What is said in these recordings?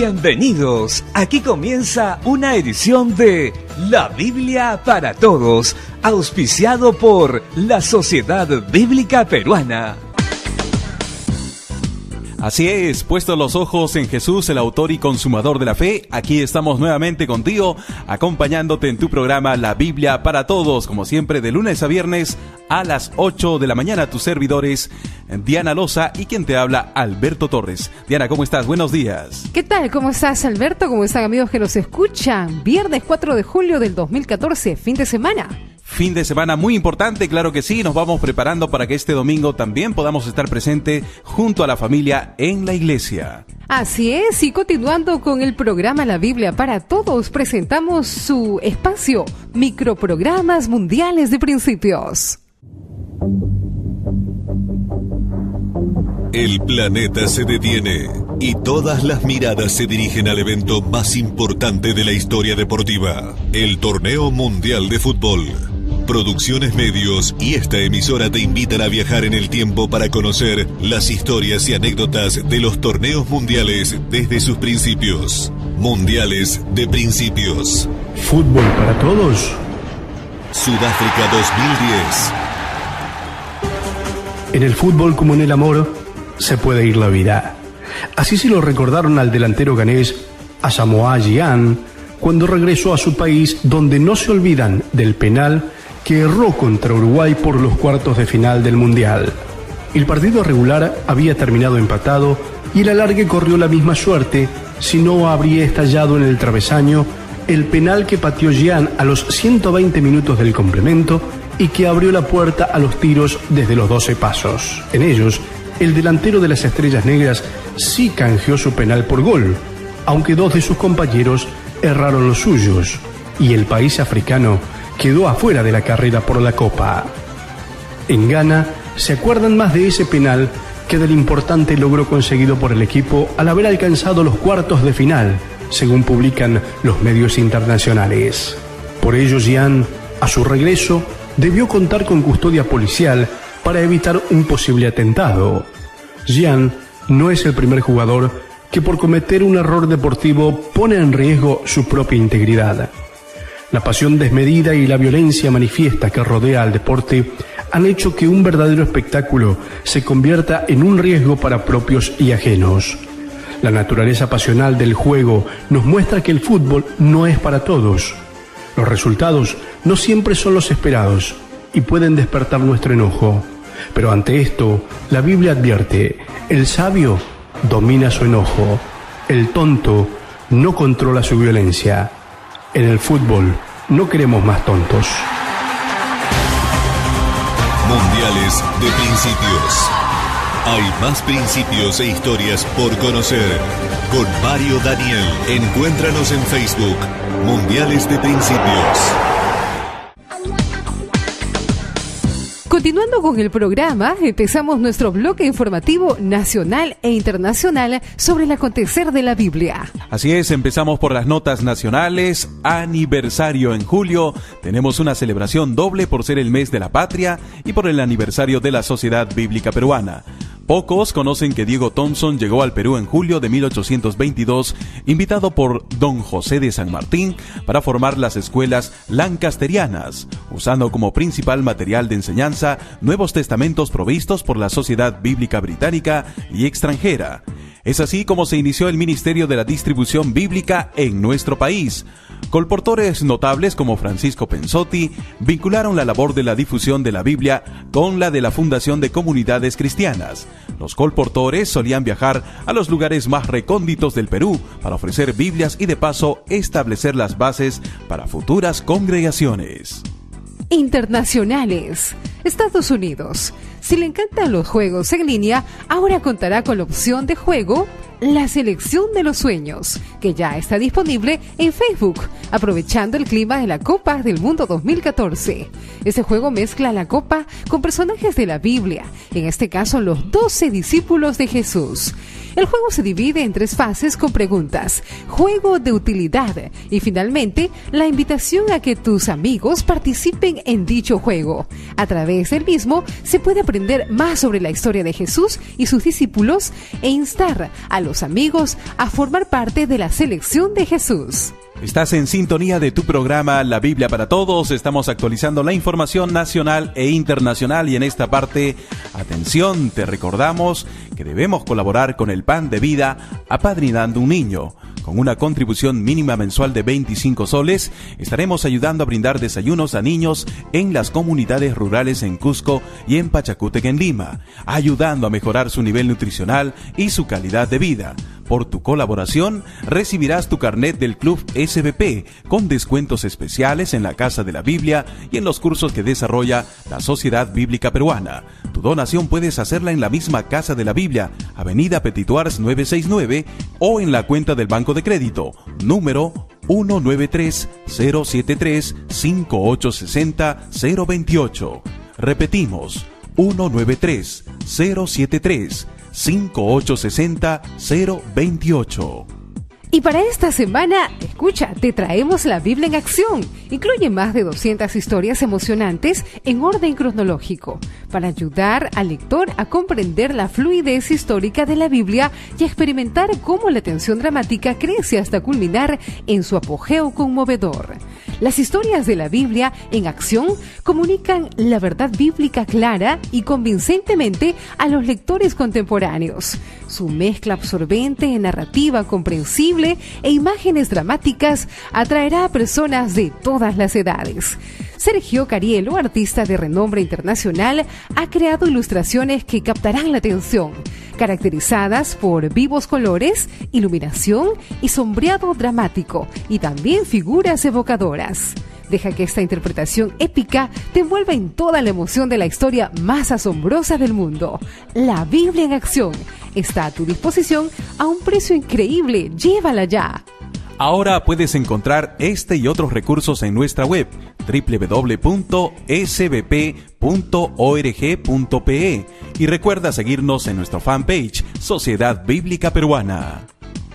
Bienvenidos, aquí comienza una edición de La Biblia para Todos, auspiciado por la Sociedad Bíblica Peruana. Así es, puestos los ojos en Jesús, el autor y consumador de la fe, aquí estamos nuevamente contigo, acompañándote en tu programa La Biblia para Todos, como siempre de lunes a viernes a las 8 de la mañana, tus servidores Diana Loza y quien te habla, Alberto Torres. Diana, ¿cómo estás? Buenos días. ¿Qué tal? ¿Cómo estás, Alberto? ¿Cómo están, amigos que nos escuchan? Viernes 4 de julio del 2014, fin de semana. Fin de semana muy importante, claro que sí, nos vamos preparando para que este domingo también podamos estar presente junto a la familia en la iglesia. Así es, y continuando con el programa La Biblia para Todos, presentamos su espacio, Microprogramas Mundiales de Principios. El planeta se detiene y todas las miradas se dirigen al evento más importante de la historia deportiva, el Torneo Mundial de Fútbol. Producciones Medios y esta emisora te invitan a viajar en el tiempo para conocer las historias y anécdotas de los torneos mundiales desde sus principios. Mundiales de Principios. Fútbol para todos. Sudáfrica 2010. En el fútbol como en el amor, se puede ir la vida. Así se lo recordaron al delantero ganés Asamoah Gyan cuando regresó a su país, donde no se olvidan del penal que erró contra Uruguay por los cuartos de final del Mundial. El partido regular había terminado empatado y el alargue corrió la misma suerte si no habría estallado en el travesaño el penal que pateó Gyan a los 120 minutos del complemento y que abrió la puerta a los tiros desde los 12 pasos. En ellos, el delantero de las Estrellas Negras sí canjeó su penal por gol, aunque dos de sus compañeros erraron los suyos, y el país africano quedó afuera de la carrera por la Copa. En Ghana se acuerdan más de ese penal que del importante logro conseguido por el equipo al haber alcanzado los cuartos de final, según publican los medios internacionales. Por ello, Gyan, a su regreso, debió contar con custodia policial para evitar un posible atentado. Gyan no es el primer jugador que por cometer un error deportivo pone en riesgo su propia integridad. La pasión desmedida y la violencia manifiesta que rodea al deporte han hecho que un verdadero espectáculo se convierta en un riesgo para propios y ajenos. La naturaleza pasional del juego nos muestra que el fútbol no es para todos. Los resultados no siempre son los esperados y pueden despertar nuestro enojo. Pero ante esto, la Biblia advierte: el sabio domina su enojo, el tonto no controla su violencia. En el fútbol no queremos más tontos. Mundiales de Principios. Hay más principios e historias por conocer. Con Mario Daniel. Encuéntranos en Facebook. Mundiales de Principios. Continuando con el programa, empezamos nuestro bloque informativo nacional e internacional sobre el acontecer de la Biblia. Así es, empezamos por las notas nacionales. Aniversario en julio. Tenemos una celebración doble por ser el mes de la patria y por el aniversario de la Sociedad Bíblica Peruana. Pocos conocen que Diego Thompson llegó al Perú en julio de 1822, invitado por don José de San Martín para formar las escuelas lancasterianas, usando como principal material de enseñanza Nuevos Testamentos provistos por la Sociedad Bíblica Británica y extranjera. Es así como se inició el Ministerio de la Distribución Bíblica en nuestro país. Colportores notables como Francisco Pensotti vincularon la labor de la difusión de la Biblia con la de la fundación de comunidades cristianas. Los colportores solían viajar a los lugares más recónditos del Perú para ofrecer Biblias y de paso establecer las bases para futuras congregaciones. Internacionales. Estados Unidos. Si le encantan los juegos en línea, ahora contará con la opción de juego La Selección de los Sueños, que ya está disponible en Facebook, aprovechando el clima de la Copa del Mundo 2014. Este juego mezcla la Copa con personajes de la Biblia, en este caso los 12 discípulos de Jesús. El juego se divide en 3 fases con preguntas, juego de utilidad y finalmente la invitación a que tus amigos participen en dicho juego. A través del mismo se puede aprender más sobre la historia de Jesús y sus discípulos e instar a los amigos a formar parte de la selección de Jesús. Estás en sintonía de tu programa La Biblia para Todos. Estamos actualizando la información nacional e internacional y en esta parte, atención, te recordamos que debemos colaborar con el Pan de Vida apadrinando un niño. Con una contribución mínima mensual de 25 soles, estaremos ayudando a brindar desayunos a niños en las comunidades rurales en Cusco y en Pachacútec en Lima, ayudando a mejorar su nivel nutricional y su calidad de vida. Por tu colaboración, recibirás tu carnet del Club SBP con descuentos especiales en la Casa de la Biblia y en los cursos que desarrolla la Sociedad Bíblica Peruana. Tu donación puedes hacerla en la misma Casa de la Biblia, Avenida Petituars 969 o en la cuenta del Banco de Crédito, número 193-073-5860-028. Repetimos, 193-073-5860-028. Y para esta semana, escucha, te traemos la Biblia en acción. Incluye más de 200 historias emocionantes en orden cronológico, para ayudar al lector a comprender la fluidez histórica de la Biblia y a experimentar cómo la tensión dramática crece hasta culminar en su apogeo conmovedor. Las historias de la Biblia en acción comunican la verdad bíblica clara y convincentemente a los lectores contemporáneos. Su mezcla absorbente en narrativa comprensible e imágenes dramáticas atraerá a personas de todas las edades. Sergio Carielo, artista de renombre internacional, ha creado ilustraciones que captarán la atención, caracterizadas por vivos colores, iluminación y sombreado dramático, y también figuras evocadoras. Deja que esta interpretación épica te envuelva en toda la emoción de la historia más asombrosa del mundo. La Biblia en acción está a tu disposición a un precio increíble. Llévala ya. Ahora puedes encontrar este y otros recursos en nuestra web www.sbp.org.pe y recuerda seguirnos en nuestra fanpage Sociedad Bíblica Peruana.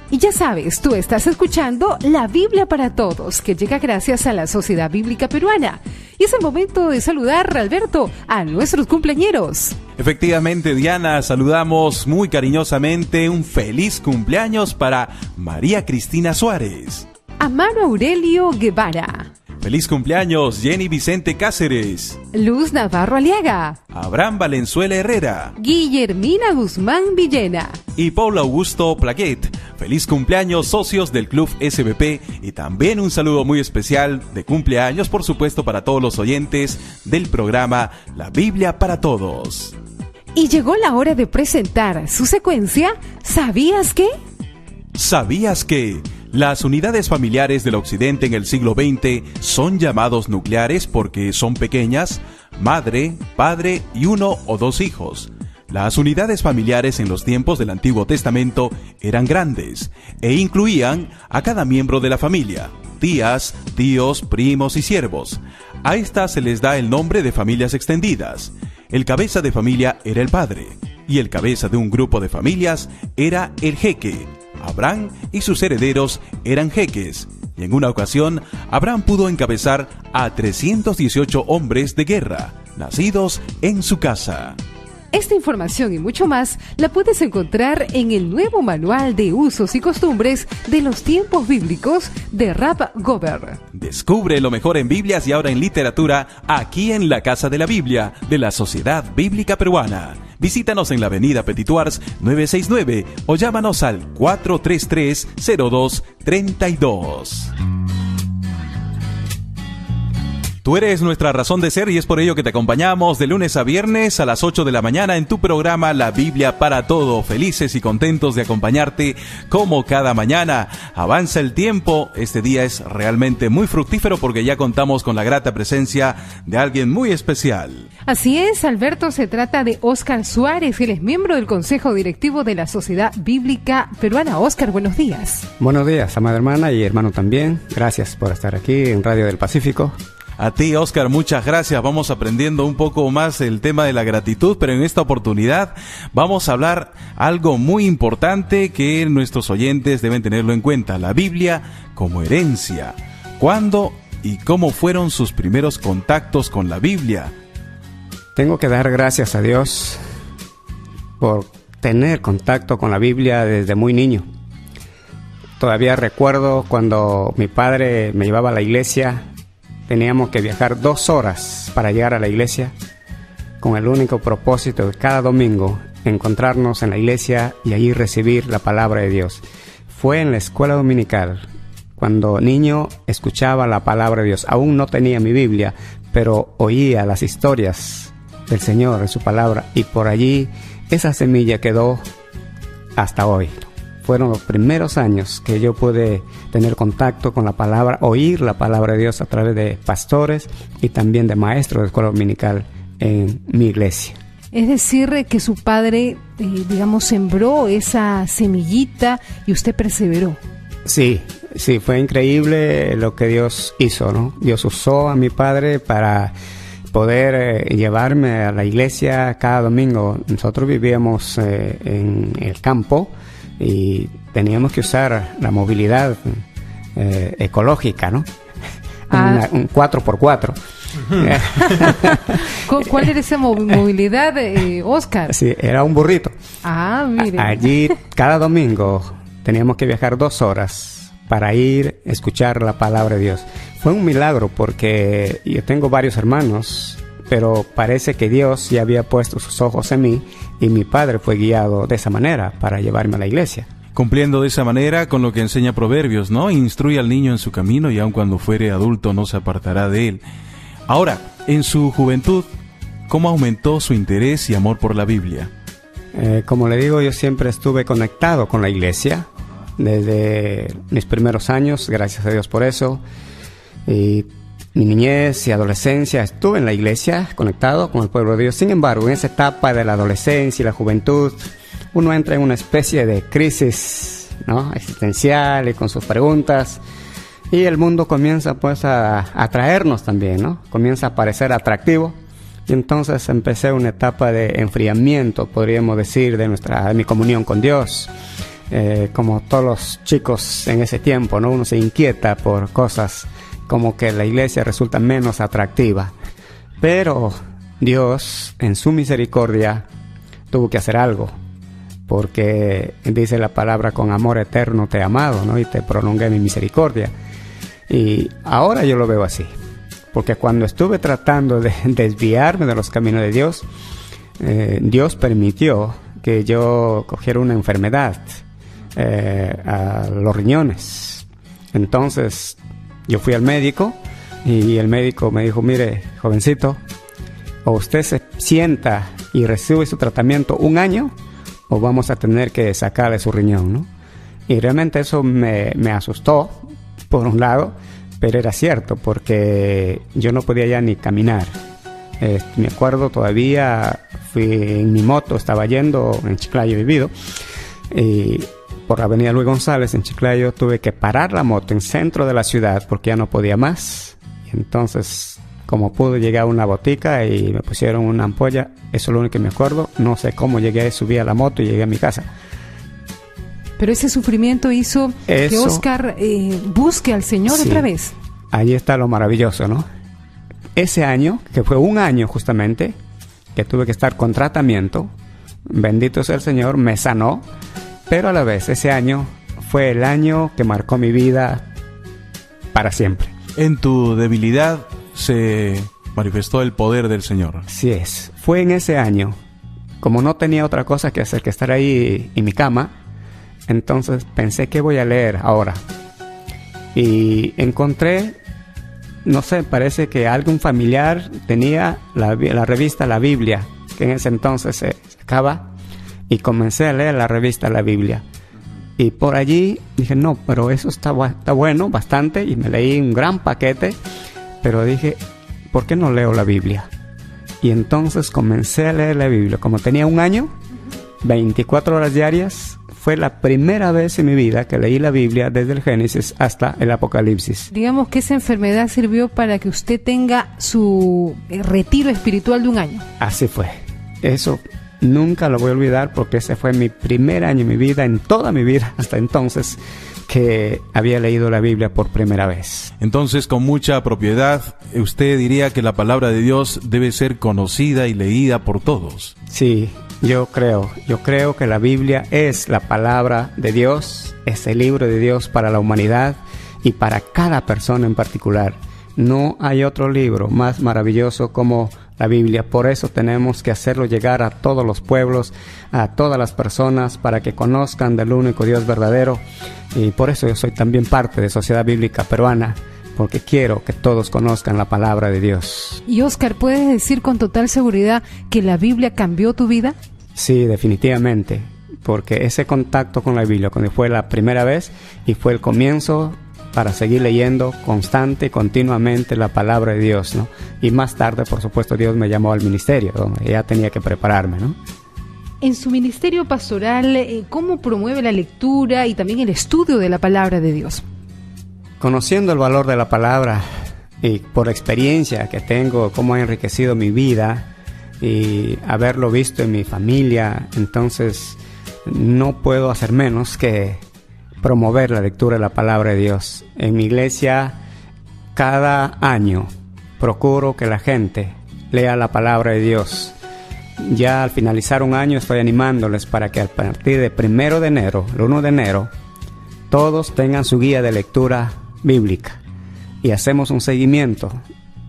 Y ya sabes, tú estás escuchando La Biblia para Todos, que llega gracias a la Sociedad Bíblica Peruana. Y es el momento de saludar, Alberto, a nuestros cumpleañeros. Efectivamente, Diana, saludamos muy cariñosamente un feliz cumpleaños para María Cristina Suárez. Amaro Aurelio Guevara. Feliz cumpleaños, Jenny Vicente Cáceres. Luz Navarro Aliaga. Abraham Valenzuela Herrera. Guillermina Guzmán Villena. Y Paul Augusto Plaguet. Feliz cumpleaños, socios del Club SBP, y también un saludo muy especial de cumpleaños, por supuesto, para todos los oyentes del programa La Biblia para Todos. Y llegó la hora de presentar su secuencia ¿Sabías qué? ¿Sabías que las unidades familiares del occidente en el siglo XX son llamados nucleares porque son pequeñas? Madre, padre y 1 o 2 hijos. Las unidades familiares en los tiempos del Antiguo Testamento eran grandes e incluían a cada miembro de la familia, tías, tíos, primos y siervos. A estas se les da el nombre de familias extendidas. El cabeza de familia era el padre, y el cabeza de un grupo de familias era el jeque. Abraham y sus herederos eran jeques, y en una ocasión Abraham pudo encabezar a 318 hombres de guerra, nacidos en su casa. Esta información y mucho más la puedes encontrar en el nuevo manual de usos y costumbres de los tiempos bíblicos de Rav Gober. Descubre lo mejor en Biblias y ahora en literatura aquí en la Casa de la Biblia de la Sociedad Bíblica Peruana. Visítanos en la avenida Petituars 969 o llámanos al 433-0232. Tú eres nuestra razón de ser y es por ello que te acompañamos de lunes a viernes a las 8 de la mañana en tu programa La Biblia para Todo. Felices y contentos de acompañarte como cada mañana. Avanza el tiempo, este día es realmente muy fructífero porque ya contamos con la grata presencia de alguien muy especial. Así es, Alberto, se trata de Óscar Suárez, él es miembro del Consejo Directivo de la Sociedad Bíblica Peruana. Óscar, buenos días. Buenos días, amada hermana y hermano también. Gracias por estar aquí en Radio del Pacífico. A ti, Oscar, muchas gracias. Vamos aprendiendo un poco más el tema de la gratitud, pero en esta oportunidad vamos a hablar algo muy importante que nuestros oyentes deben tenerlo en cuenta: la Biblia como herencia. ¿Cuándo y cómo fueron sus primeros contactos con la Biblia? Tengo que dar gracias a Dios por tener contacto con la Biblia desde muy niño. Todavía recuerdo cuando mi padre me llevaba a la iglesia, teníamos que viajar 2 horas para llegar a la iglesia, con el único propósito de cada domingo encontrarnos en la iglesia y allí recibir la palabra de Dios. Fue en la escuela dominical, cuando niño escuchaba la palabra de Dios. Aún no tenía mi Biblia, pero oía las historias del Señor en su palabra, y por allí esa semilla quedó hasta hoy. Fueron los primeros años que yo pude tener contacto con la palabra, oír la palabra de Dios a través de pastores y también de maestros de escuela dominical en mi iglesia. Es decir, que su padre, sembró esa semillita y usted perseveró. Sí, fue increíble lo que Dios hizo, ¿no? Dios usó a mi padre para poder llevarme a la iglesia cada domingo. Nosotros vivíamos en el campo y teníamos que usar la movilidad ecológica, ¿no? Un 4x4. ¿Cuál era esa movilidad, Oscar? Sí, era un burrito. Mire. Allí cada domingo teníamos que viajar 2 horas para ir a escuchar la palabra de Dios. Fue un milagro porque yo tengo varios hermanos, pero parece que Dios ya había puesto sus ojos en mí y mi padre fue guiado de esa manera para llevarme a la iglesia. Cumpliendo de esa manera con lo que enseña Proverbios, ¿no? Instruye al niño en su camino y aun cuando fuere adulto no se apartará de él. Ahora, en su juventud, ¿cómo aumentó su interés y amor por la Biblia? Como le digo, yo siempre estuve conectado con la iglesia desde mis primeros años, gracias a Dios por eso. Y mi niñez y adolescencia estuve en la iglesia, conectado con el pueblo de Dios. Sin embargo, en esa etapa de la adolescencia y la juventud, uno entra en una especie de crisis, ¿no?, existencial, y con sus preguntas, y el mundo comienza pues a atraernos también, ¿no? Comienza a parecer atractivo, y entonces empecé una etapa de enfriamiento, podríamos decir, de mi comunión con Dios. Como todos los chicos en ese tiempo, ¿no? Uno se inquieta por cosas como que la iglesia resulta menos atractiva. Pero Dios, en su misericordia, tuvo que hacer algo, porque dice la palabra: con amor eterno te he amado, ¿no? Y te prolongué mi misericordia. Y ahora yo lo veo así, porque cuando estuve tratando de desviarme de los caminos de Dios, Dios permitió que yo cogiera una enfermedad a los riñones. Entonces yo fui al médico y el médico me dijo: mire, jovencito, o usted se sienta y recibe su tratamiento 1 año, o vamos a tener que sacarle su riñón, ¿no? Y realmente eso me asustó, por un lado, pero era cierto, porque yo no podía ya ni caminar. Me acuerdo todavía, fui en mi moto, estaba yendo en Chiclayo, vivido, y por la avenida Luis González en Chiclayo tuve que parar la moto en centro de la ciudad porque ya no podía más. Y entonces, como pude, llegué a una botica y me pusieron una ampolla. Eso es lo único que me acuerdo. No sé cómo llegué, subí a la moto y llegué a mi casa. Pero ese sufrimiento hizo que Oscar busque al Señor otra vez. Ahí está lo maravilloso, ¿no? Ese año, que fue 1 año justamente, que tuve que estar con tratamiento, bendito sea el Señor, me sanó. Pero a la vez, ese año fue el año que marcó mi vida para siempre. En tu debilidad se manifestó el poder del Señor. Así es. Fue en ese año, como no tenía otra cosa que hacer que estar ahí en mi cama, entonces pensé: ¿qué voy a leer ahora? Y encontré, no sé, parece que algún familiar tenía la revista La Biblia, que en ese entonces se sacaba, y comencé a leer la revista La Biblia. Y por allí dije: no, pero eso está bueno, bastante, y me leí un gran paquete, pero dije: ¿por qué no leo la Biblia? Y entonces comencé a leer la Biblia. Como tenía 1 año, 24 horas diarias, fue la primera vez en mi vida que leí la Biblia desde el Génesis hasta el Apocalipsis. Digamos que esa enfermedad sirvió para que usted tenga su retiro espiritual de un año. Así fue. Eso nunca lo voy a olvidar porque ese fue mi primer año en mi vida, en toda mi vida hasta entonces, que había leído la Biblia por primera vez. Entonces, con mucha propiedad, usted diría que la palabra de Dios debe ser conocida y leída por todos. Sí, yo creo que la Biblia es la palabra de Dios, es el libro de Dios para la humanidad y para cada persona en particular. No hay otro libro más maravilloso como la Biblia. Por eso tenemos que hacerlo llegar a todos los pueblos, a todas las personas, para que conozcan del único Dios verdadero. Y por eso yo soy también parte de Sociedad Bíblica Peruana, porque quiero que todos conozcan la palabra de Dios. Y Oscar, ¿puedes decir con total seguridad que la Biblia cambió tu vida? Sí, definitivamente, porque ese contacto con la Biblia, cuando fue la primera vez y fue el comienzo para seguir leyendo constante y continuamente la palabra de Dios, ¿no? Y más tarde, por supuesto, Dios me llamó al ministerio, donde ya tenía que prepararme, ¿no? En su ministerio pastoral, ¿cómo promueve la lectura y también el estudio de la palabra de Dios? Conociendo el valor de la palabra y por experiencia que tengo, cómo ha enriquecido mi vida y haberlo visto en mi familia, entonces no puedo hacer menos que promover la lectura de la palabra de Dios. En mi iglesia, cada año procuro que la gente lea la palabra de Dios. Ya al finalizar un año estoy animándoles para que a partir del 1 de enero, el 1 de enero, todos tengan su guía de lectura bíblica y hacemos un seguimiento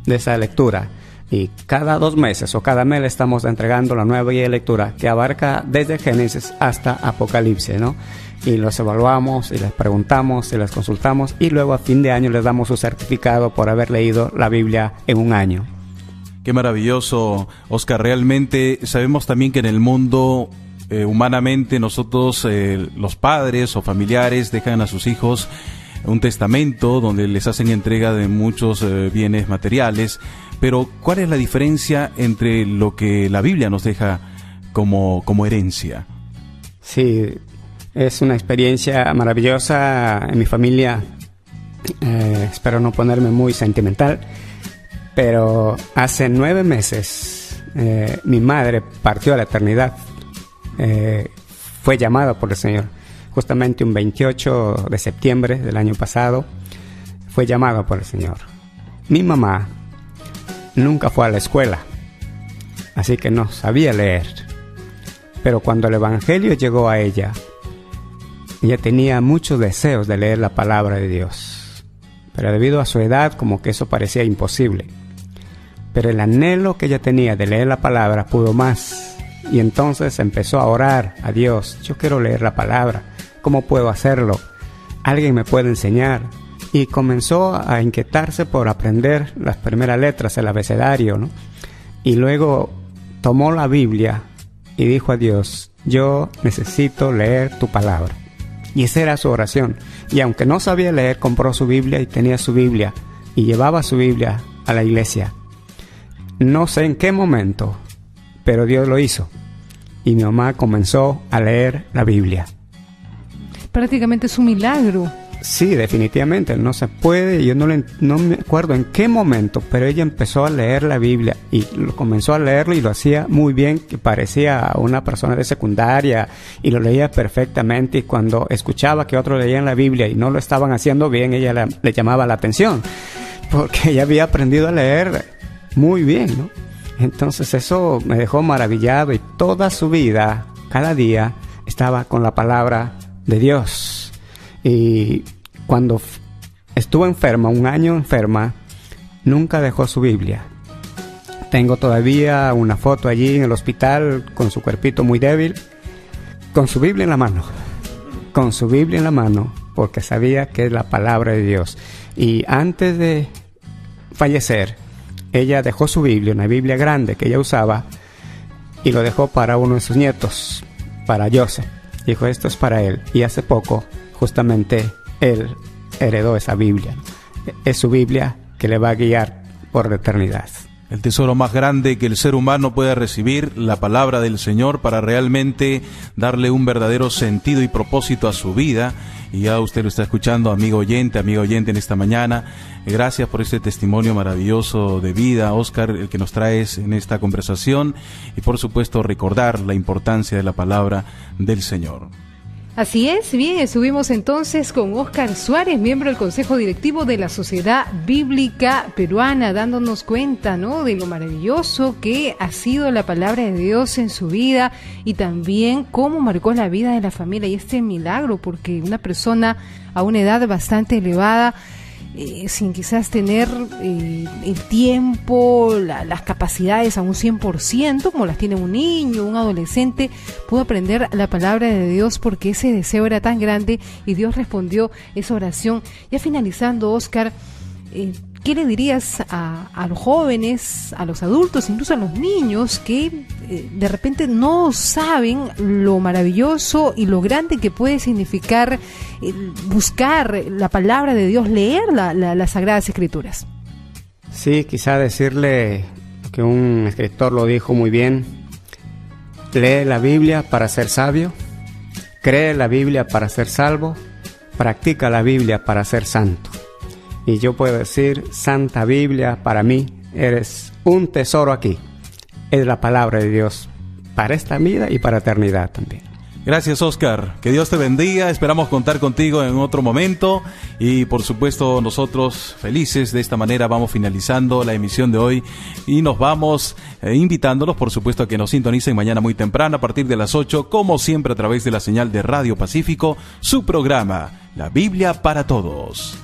de esa lectura, y cada 2 meses o cada mes le estamos entregando la nueva guía de lectura que abarca desde Génesis hasta Apocalipsis, ¿no? Y los evaluamos y les preguntamos y les consultamos, y luego a fin de año les damos su certificado por haber leído la Biblia en un año. Qué maravilloso, Oscar. Realmente sabemos también que en el mundo humanamente nosotros, los padres o familiares, dejan a sus hijos un testamento donde les hacen entrega de muchos bienes materiales, pero ¿cuál es la diferencia entre lo que la Biblia nos deja como herencia? Sí, es una experiencia maravillosa en mi familia. Espero no ponerme muy sentimental, pero hace 9 meses mi madre partió a la eternidad. Fue llamada por el Señor. Justamente un 28 de septiembre del año pasado fue llamada por el Señor. Mi mamá nunca fue a la escuela, así que no sabía leer. Pero cuando el Evangelio llegó a ella tenía muchos deseos de leer la palabra de Dios. Pero debido a su edad, como que eso parecía imposible. Pero el anhelo que ella tenía de leer la palabra pudo más. Y entonces empezó a orar a Dios. Yo quiero leer la palabra. ¿Cómo puedo hacerlo? ¿Alguien me puede enseñar? Y comenzó a inquietarse por aprender las primeras letras del abecedario, ¿no? Y luego tomó la Biblia y dijo a Dios: yo necesito leer tu palabra. Y esa era su oración. Y aunque no sabía leer, compró su Biblia y tenía su Biblia. Y llevaba su Biblia a la iglesia. No sé en qué momento, pero Dios lo hizo. Y mi mamá comenzó a leer la Biblia. Prácticamente es un milagro. Sí, definitivamente, no se puede. Yo no me acuerdo en qué momento, pero ella empezó a leer la Biblia y comenzó a leerlo y lo hacía muy bien, que parecía una persona de secundaria, y lo leía perfectamente. Y cuando escuchaba que otros leían la Biblia y no lo estaban haciendo bien, ella le llamaba la atención, porque ella había aprendido a leer muy bien, ¿no? Entonces eso me dejó maravillado, y toda su vida, cada día, estaba con la palabra de Dios. Y cuando estuvo enferma, un año enferma, nunca dejó su Biblia. Tengo todavía una foto allí en el hospital con su cuerpito muy débil, con su Biblia en la mano. Con su Biblia en la mano, porque sabía que es la palabra de Dios. Y antes de fallecer, ella dejó su Biblia, una Biblia grande que ella usaba, y lo dejó para uno de sus nietos, para Joseph. Dijo: esto es para él. Y hace poco, justamente, él heredó esa Biblia. Es su Biblia que le va a guiar por la eternidad. El tesoro más grande que el ser humano pueda recibir, la palabra del Señor, para realmente darle un verdadero sentido y propósito a su vida. Y ya usted lo está escuchando, amigo oyente en esta mañana. Gracias por este testimonio maravilloso de vida, Óscar, el que nos traes en esta conversación. Y por supuesto recordar la importancia de la palabra del Señor. Así es, bien, estuvimos entonces con Óscar Suárez, miembro del Consejo Directivo de la Sociedad Bíblica Peruana, dándonos cuenta, ¿no?, de lo maravilloso que ha sido la palabra de Dios en su vida y también cómo marcó la vida de la familia y este milagro, porque una persona a una edad bastante elevada, sin quizás tener el tiempo, las capacidades a un 100%, como las tiene un niño, un adolescente, pudo aprender la palabra de Dios porque ese deseo era tan grande y Dios respondió esa oración. Ya finalizando, Óscar, ¿qué le dirías a los jóvenes, a los adultos, incluso a los niños que de repente no saben lo maravilloso y lo grande que puede significar buscar la palabra de Dios, leer las Sagradas Escrituras? Sí, quizá decirle que un escritor lo dijo muy bien: lee la Biblia para ser sabio, cree la Biblia para ser salvo, practica la Biblia para ser santo. Y yo puedo decir, Santa Biblia, para mí eres un tesoro aquí. Es la palabra de Dios para esta vida y para eternidad también. Gracias, Óscar. Que Dios te bendiga. Esperamos contar contigo en otro momento. Y por supuesto, nosotros felices de esta manera vamos finalizando la emisión de hoy. Y nos vamos invitándolos, por supuesto, a que nos sintonicen mañana muy temprano a partir de las 8, como siempre a través de la señal de Radio Pacífico, su programa, La Biblia para Todos.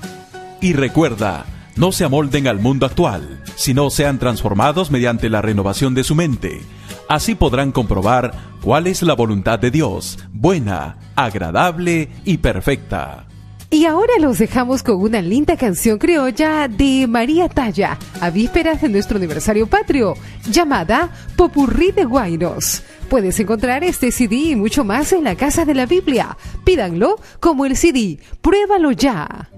Y recuerda, no se amolden al mundo actual, sino sean transformados mediante la renovación de su mente. Así podrán comprobar cuál es la voluntad de Dios, buena, agradable y perfecta. Y ahora los dejamos con una linda canción criolla de María Talla, a vísperas de nuestro aniversario patrio, llamada Popurrí de Guairos. Puedes encontrar este CD y mucho más en la Casa de la Biblia. Pídanlo como el CD. Pruébalo ya.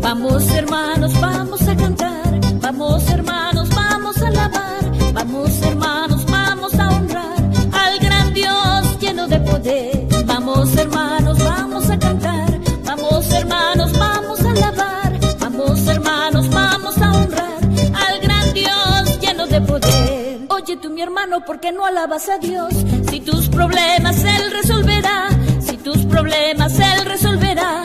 Vamos hermanos, vamos a cantar, vamos hermanos, vamos a alabar, vamos hermanos, vamos a honrar al gran Dios lleno de poder. Vamos hermanos, vamos a cantar, vamos hermanos, vamos a alabar, vamos hermanos, vamos a honrar al gran Dios lleno de poder. Oye tú mi hermano, ¿por qué no alabas a Dios? Si tus problemas Él resolverá, si tus problemas Él resolverá,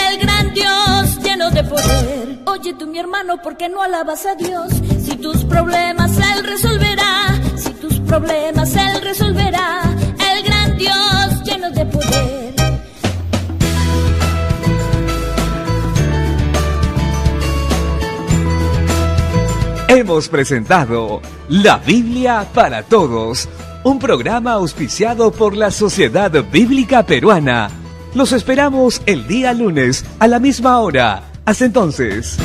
el gran Dios lleno de poder. Oye tú mi hermano, ¿por qué no alabas a Dios? Si tus problemas Él resolverá, si tus problemas Él resolverá, el gran Dios lleno de poder. Hemos presentado La Biblia para Todos, un programa auspiciado por la Sociedad Bíblica Peruana. Los esperamos el día lunes a la misma hora. Hasta entonces.